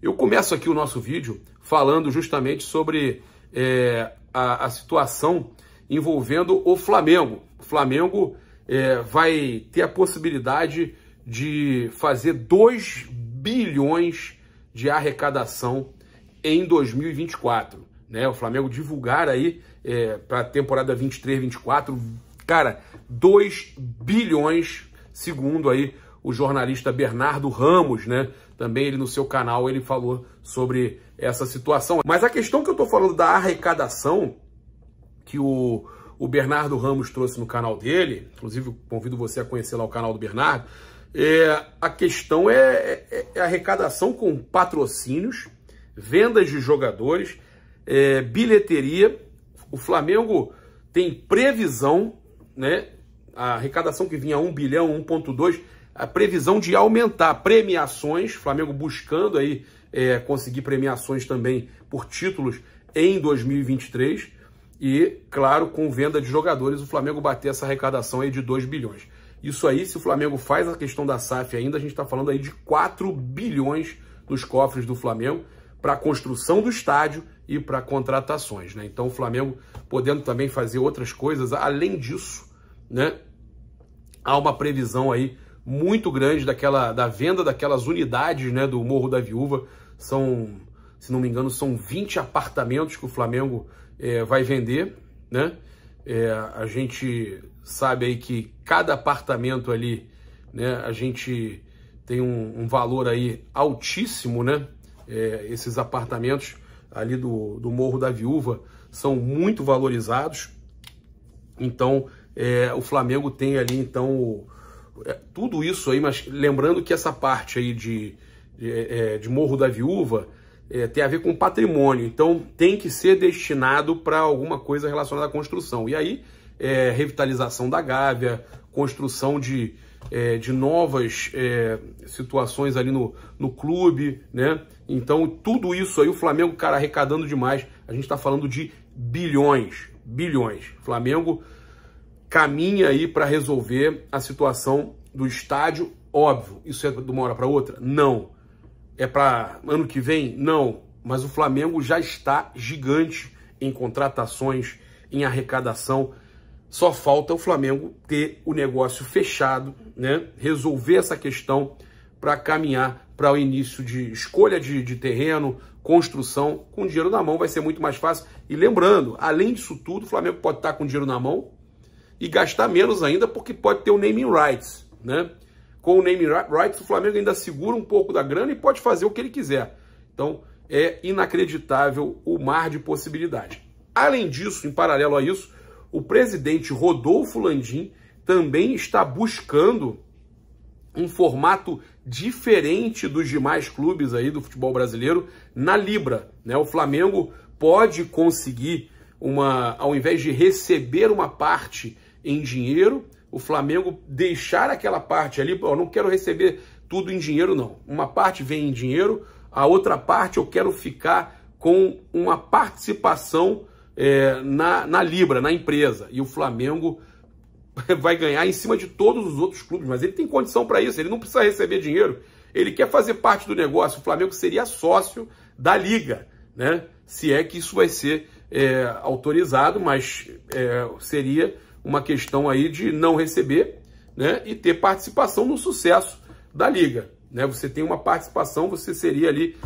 Eu começo aqui o nosso vídeo falando justamente sobre a situação envolvendo o Flamengo. O Flamengo vai ter a possibilidade de fazer 2 bilhões de arrecadação em 2024. Né? O Flamengo divulgar aí para a temporada 23-24, cara, 2 bilhões, segundo aí o jornalista Bernardo Ramos, né? Também ele no seu canal ele falou sobre essa situação. Mas a questão que eu tô falando da arrecadação que o Bernardo Ramos trouxe no canal dele, inclusive convido você a conhecer lá o canal do Bernardo, a questão é a arrecadação com patrocínios, vendas de jogadores, bilheteria. O Flamengo tem previsão, né? A arrecadação que vinha 1 bilhão, 1,2, a previsão de aumentar premiações, Flamengo buscando aí conseguir premiações também por títulos em 2023 e, claro, com venda de jogadores, o Flamengo bater essa arrecadação aí de 2 bilhões. Isso aí, se o Flamengo faz a questão da SAF ainda, a gente está falando aí de 4 bilhões nos cofres do Flamengo para a construção do estádio e para contratações, né? Então o Flamengo podendo também fazer outras coisas, além disso, né? Há uma previsão aí muito grande da venda daquelas unidades, né, do Morro da Viúva. São, se não me engano, são 20 apartamentos que o Flamengo vai vender, né? A gente sabe aí que cada apartamento ali, né, a gente tem um valor aí altíssimo, né? Esses apartamentos ali do Morro da Viúva são muito valorizados. Então, o Flamengo tem ali, então, tudo isso aí, mas lembrando que essa parte aí de Morro da Viúva tem a ver com patrimônio, então tem que ser destinado para alguma coisa relacionada à construção. E aí, revitalização da Gávea, construção de novas situações ali no clube, né? Então, tudo isso aí, o Flamengo, cara, arrecadando demais. A gente está falando de bilhões. O Flamengo caminha aí para resolver a situação do estádio, óbvio. Isso é de uma hora para outra? Não. É para ano que vem? Não. Mas o Flamengo já está gigante em contratações, em arrecadação. Só falta o Flamengo ter o negócio fechado, né? Resolver essa questão para caminhar para o início de escolha de terreno, construção. Com dinheiro na mão vai ser muito mais fácil. E lembrando, além disso tudo, o Flamengo pode estar com dinheiro na mão e gastar menos ainda, porque pode ter o naming rights, né? Com o naming rights, o Flamengo ainda segura um pouco da grana e pode fazer o que ele quiser. Então, é inacreditável o mar de possibilidades. Além disso, em paralelo a isso, o presidente Rodolfo Landim também está buscando um formato diferente dos demais clubes aí do futebol brasileiro na Libra, né? O Flamengo pode conseguir ao invés de receber uma parte em dinheiro, o Flamengo deixar aquela parte ali, eu não quero receber tudo em dinheiro não. Uma parte vem em dinheiro, a outra parte eu quero ficar com uma participação na Libra, na empresa. E o Flamengo vai ganhar em cima de todos os outros clubes, mas ele tem condição para isso, ele não precisa receber dinheiro, ele quer fazer parte do negócio. O Flamengo seria sócio da Liga, né? Se é que isso vai ser autorizado, mas seria uma questão aí de não receber, né? E ter participação no sucesso da Liga, né? Você tem uma participação, você seria ali,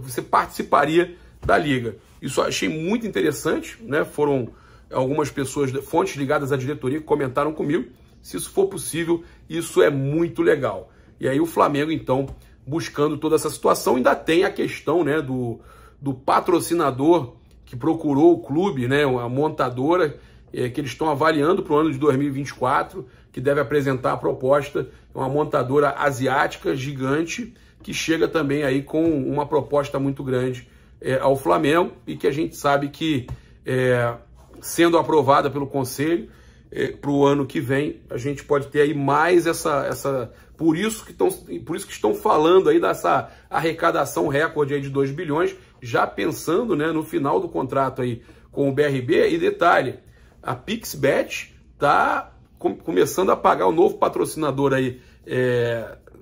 você participaria da Liga. Isso eu achei muito interessante, né? Foram algumas pessoas, fontes ligadas à diretoria, que comentaram comigo. Se isso for possível, isso é muito legal. E aí o Flamengo, então, buscando toda essa situação, ainda tem a questão, né, do patrocinador que procurou o clube, né, a montadora, que eles estão avaliando para o ano de 2024, que deve apresentar a proposta, uma montadora asiática gigante, que chega também aí com uma proposta muito grande ao Flamengo, e que a gente sabe que, sendo aprovada pelo Conselho, para o ano que vem, a gente pode ter aí mais por isso que estão falando aí dessa arrecadação recorde aí de 2 bilhões, já pensando, né, no final do contrato aí com o BRB. E detalhe, a PixBet está começando a pagar o novo patrocinador aí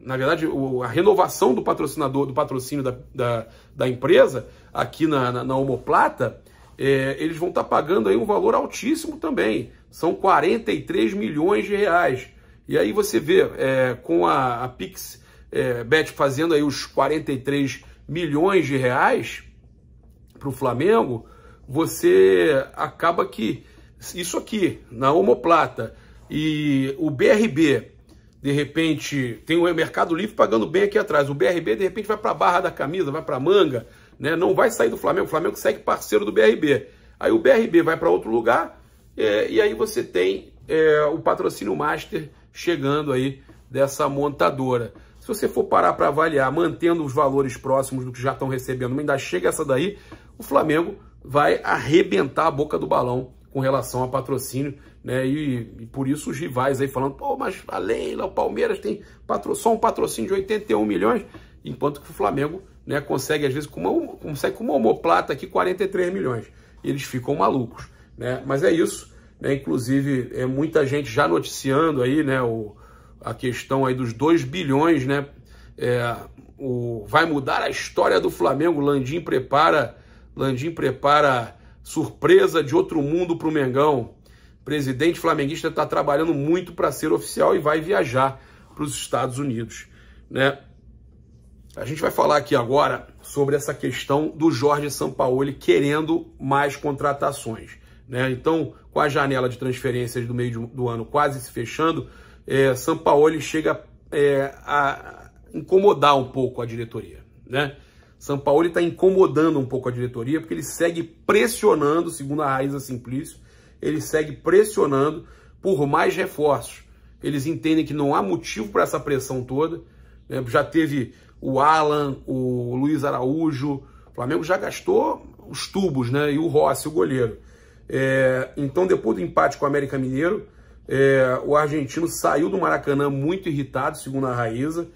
na verdade, a renovação do patrocinador, do patrocínio da empresa, aqui na Omoplata, eles vão estar pagando aí um valor altíssimo também. São 43 milhões de reais. E aí você vê, com a PixBet fazendo aí os 43 milhões de reais para o Flamengo, você acaba que isso aqui, na Omoplata, e o BRB, de repente, tem o Mercado Livre pagando bem aqui atrás. O BRB, de repente, vai para a barra da camisa, vai para a manga, né? Não vai sair do Flamengo. O Flamengo segue parceiro do BRB. Aí o BRB vai para outro lugar, e aí você tem o patrocínio master chegando aí dessa montadora. Se você for parar para avaliar, mantendo os valores próximos do que já estão recebendo, ainda chega essa daí, o Flamengo vai arrebentar a boca do balão com relação a patrocínio, né? E por isso os rivais aí falando, pô, mas a Leila, o Palmeiras tem só um patrocínio de 81 milhões, enquanto que o Flamengo, né, consegue, às vezes, com uma Omoplata aqui, 43 milhões. E eles ficam malucos, né? Mas é isso, né? Inclusive, muita gente já noticiando aí, né, a questão aí dos 2 bilhões, né? Vai mudar a história do Flamengo. Landim prepara surpresa de outro mundo para o Mengão. O presidente flamenguista está trabalhando muito para ser oficial e vai viajar para os Estados Unidos, né? A gente vai falar aqui agora sobre essa questão do Jorge Sampaoli querendo mais contratações, né? Então, com a janela de transferências do meio do ano quase se fechando, Sampaoli chega a incomodar um pouco a diretoria, né? Sampaoli está incomodando um pouco a diretoria porque ele segue pressionando, segundo a Raíza Simplício, ele segue pressionando por mais reforços. Eles entendem que não há motivo para essa pressão toda, né? Já teve o Alan, o Luiz Araújo, o Flamengo já gastou os tubos, né? E o Rossi, o goleiro. Então, depois do empate com o América Mineiro, o argentino saiu do Maracanã muito irritado, segundo a Raíza,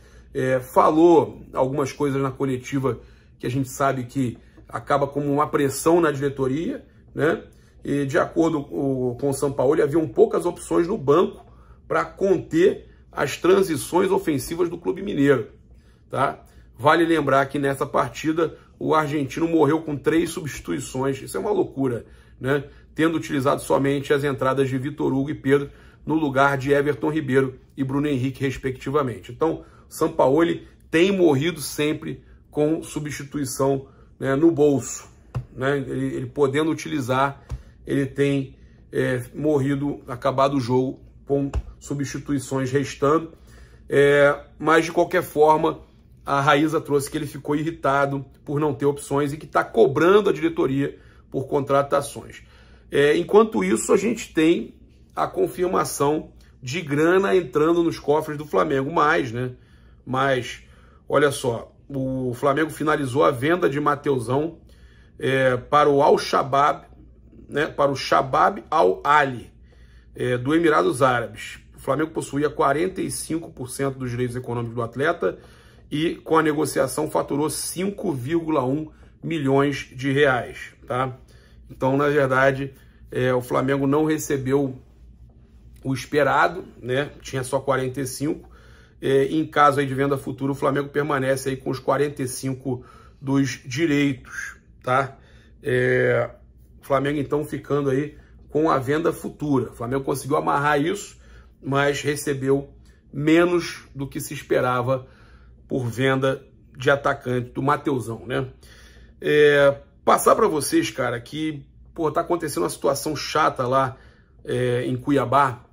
falou algumas coisas na coletiva que a gente sabe que acaba como uma pressão na diretoria, né? E de acordo com o Sampaoli, haviam poucas opções no banco para conter as transições ofensivas do clube mineiro, tá? Vale lembrar que nessa partida o argentino morreu com 3 substituições. Isso é uma loucura, né? Tendo utilizado somente as entradas de Vitor Hugo e Pedro no lugar de Everton Ribeiro e Bruno Henrique, respectivamente. Então, Sampaoli tem morrido sempre com substituição, né, no bolso, né? Ele podendo utilizar, ele tem acabado o jogo com substituições restando. Mas, de qualquer forma, a Raíza trouxe que ele ficou irritado por não ter opções e que está cobrando a diretoria por contratações. Enquanto isso, a gente tem a confirmação de grana entrando nos cofres do Flamengo. Mas, olha só, o Flamengo finalizou a venda de Mateusão para o Al-Shabaab, né, para o Shabab Al-Ali, do Emirados Árabes. O Flamengo possuía 45% dos direitos econômicos do atleta e, com a negociação, faturou 5,1 milhões de reais, tá? Então, na verdade, o Flamengo não recebeu o esperado, né? Tinha só 45%. Em caso aí de venda futura, o Flamengo permanece aí com os 45% dos direitos, tá? O Flamengo, então, ficando aí com a venda futura. O Flamengo conseguiu amarrar isso, mas recebeu menos do que se esperava por venda de atacante do Mateusão, né? Passar para vocês, cara, que tá acontecendo uma situação chata lá em Cuiabá,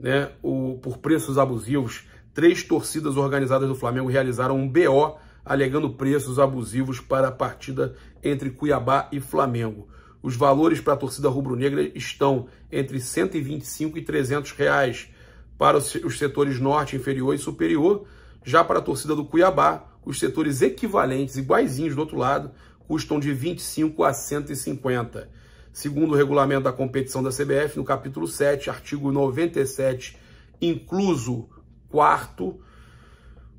né? Por preços abusivos. 3 torcidas organizadas do Flamengo realizaram um BO alegando preços abusivos para a partida entre Cuiabá e Flamengo. Os valores para a torcida rubro-negra estão entre R$ 125 e R$ 300 reais para os setores norte, inferior e superior. Já para a torcida do Cuiabá, os setores equivalentes, iguaizinhos do outro lado, custam de 25 a 150. Segundo o regulamento da competição da CBF, no capítulo 7, artigo 97, incluso 4º,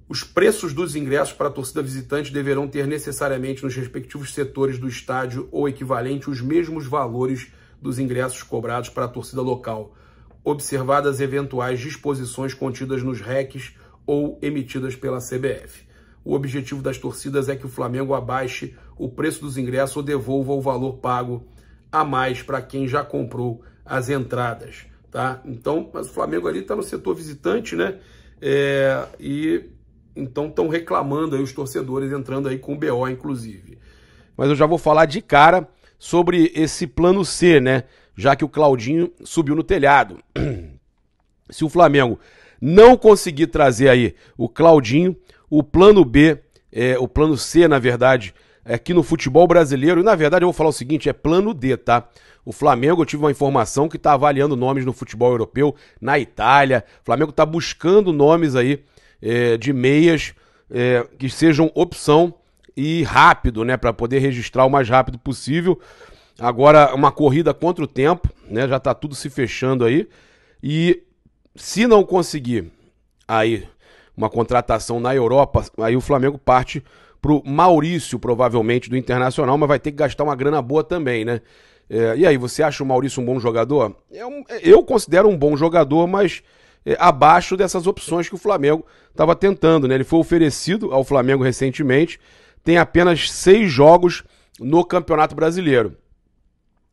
os preços dos ingressos para a torcida visitante deverão ter necessariamente nos respectivos setores do estádio ou equivalente os mesmos valores dos ingressos cobrados para a torcida local, observadas eventuais disposições contidas nos RECs ou emitidas pela CBF. O objetivo das torcidas é que o Flamengo abaixe o preço dos ingressos ou devolva o valor pago a mais para quem já comprou as entradas, tá? Então, mas o Flamengo ali está no setor visitante, né? Então estão reclamando aí os torcedores, entrando aí com o BO, inclusive. Mas eu já vou falar de cara sobre esse plano C, né? Já que o Claudinho subiu no telhado. Se o Flamengo não conseguir trazer aí o Claudinho, o plano B, o plano C, na verdade, aqui no futebol brasileiro, e na verdade eu vou falar o seguinte, é plano D, tá? O Flamengo, eu tive uma informação que está avaliando nomes no futebol europeu, na Itália. O Flamengo está buscando nomes aí de meias que sejam opção e rápido, né? Para poder registrar o mais rápido possível. Agora, uma corrida contra o tempo, né? Já está tudo se fechando aí. E se não conseguir aí uma contratação na Europa, aí o Flamengo parte pro Maurício, provavelmente, do Internacional, mas vai ter que gastar uma grana boa também, né? E aí, você acha o Maurício um bom jogador? Eu considero um bom jogador, mas abaixo dessas opções que o Flamengo estava tentando, né? Ele foi oferecido ao Flamengo recentemente, tem apenas 6 jogos no Campeonato Brasileiro.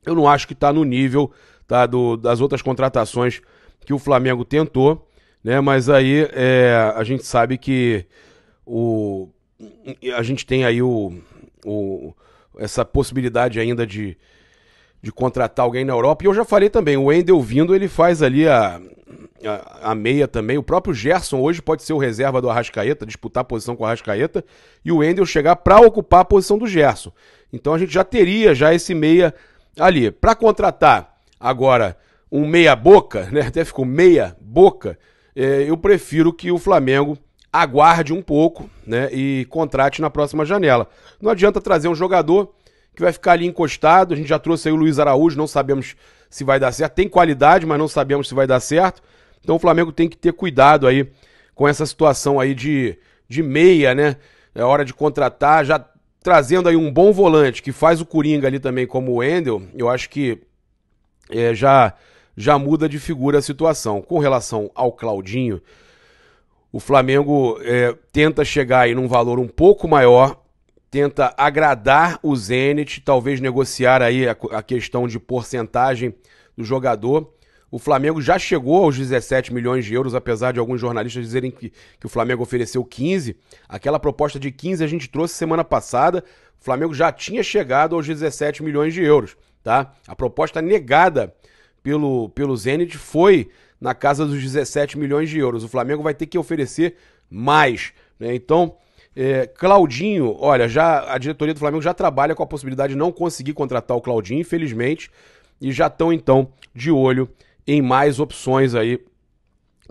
Eu não acho que está no nível, tá, das outras contratações que o Flamengo tentou, né? Mas aí a gente sabe que a gente tem aí essa possibilidade ainda de contratar alguém na Europa. E eu já falei também, o Wendel vindo, ele faz ali a meia também. O próprio Gerson hoje pode ser o reserva do Arrascaeta, disputar a posição com o Arrascaeta, e o Wendel chegar para ocupar a posição do Gerson. Então a gente já teria esse meia ali. Para contratar agora um meia boca, né? Até ficou meia boca, eu prefiro que o Flamengo aguarde um pouco, né? E contrate na próxima janela. Não adianta trazer um jogador que vai ficar ali encostado. A gente já trouxe aí o Luiz Araújo, não sabemos se vai dar certo. Tem qualidade, mas não sabemos se vai dar certo. Então o Flamengo tem que ter cuidado aí com essa situação aí de meia, né? É hora de contratar, já trazendo aí um bom volante que faz o Coringa ali também como o Wendel. Eu acho que já muda de figura a situação. Com relação ao Claudinho, o Flamengo tenta chegar aí num valor um pouco maior, tenta agradar o Zenit, talvez negociar aí a questão de porcentagem do jogador. O Flamengo já chegou aos 17 milhões de euros, apesar de alguns jornalistas dizerem que o Flamengo ofereceu 15. Aquela proposta de 15 a gente trouxe semana passada. O Flamengo já tinha chegado aos 17 milhões de euros, tá? A proposta negada pelo Zenit foi na casa dos 17 milhões de euros. O Flamengo vai ter que oferecer mais, né? Então, Claudinho, olha, a diretoria do Flamengo já trabalha com a possibilidade de não conseguir contratar o Claudinho, infelizmente, e já estão, então, de olho em mais opções aí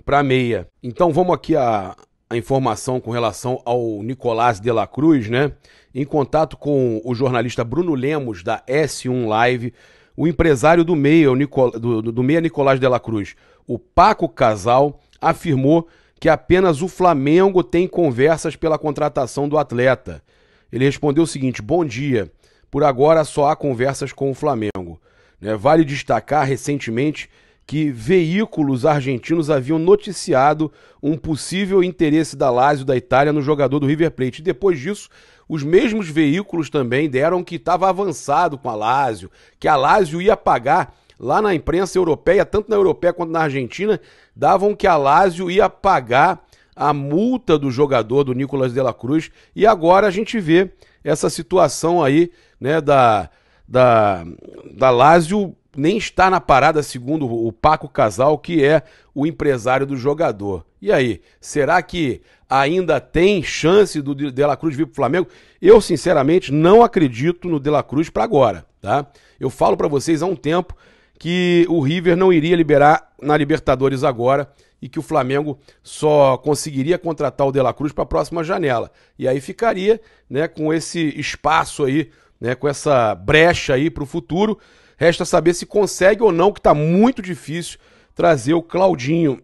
para meia. Então, vamos aqui a informação com relação ao Nicolás de la Cruz, né? Em contato com o jornalista Bruno Lemos, da S1 Live, o empresário do meia, do meia Nicolás de la Cruz, o Paco Casal, afirmou que apenas o Flamengo tem conversas pela contratação do atleta. Ele respondeu o seguinte: bom dia, por agora só há conversas com o Flamengo. Vale destacar recentemente que veículos argentinos haviam noticiado um possível interesse da Lazio da Itália no jogador do River Plate. E depois disso, os mesmos veículos também deram que estava avançado com a Lazio, que a Lazio ia pagar. Lá na imprensa europeia, tanto na europeia quanto na argentina, davam que a Lazio ia pagar a multa do jogador, do Nicolás de la Cruz, e agora a gente vê essa situação aí, né, da Lazio nem está na parada, segundo o Paco Casal, que é o empresário do jogador. E aí, será que ainda tem chance do De La Cruz vir para o Flamengo? Eu, sinceramente, não acredito no De La Cruz para agora, tá? Eu falo para vocês há um tempo que o River não iria liberar na Libertadores agora e que o Flamengo só conseguiria contratar o De La Cruz para a próxima janela. E aí ficaria, né, com esse espaço aí, né, com essa brecha aí para o futuro. Resta saber se consegue ou não, que está muito difícil trazer o Claudinho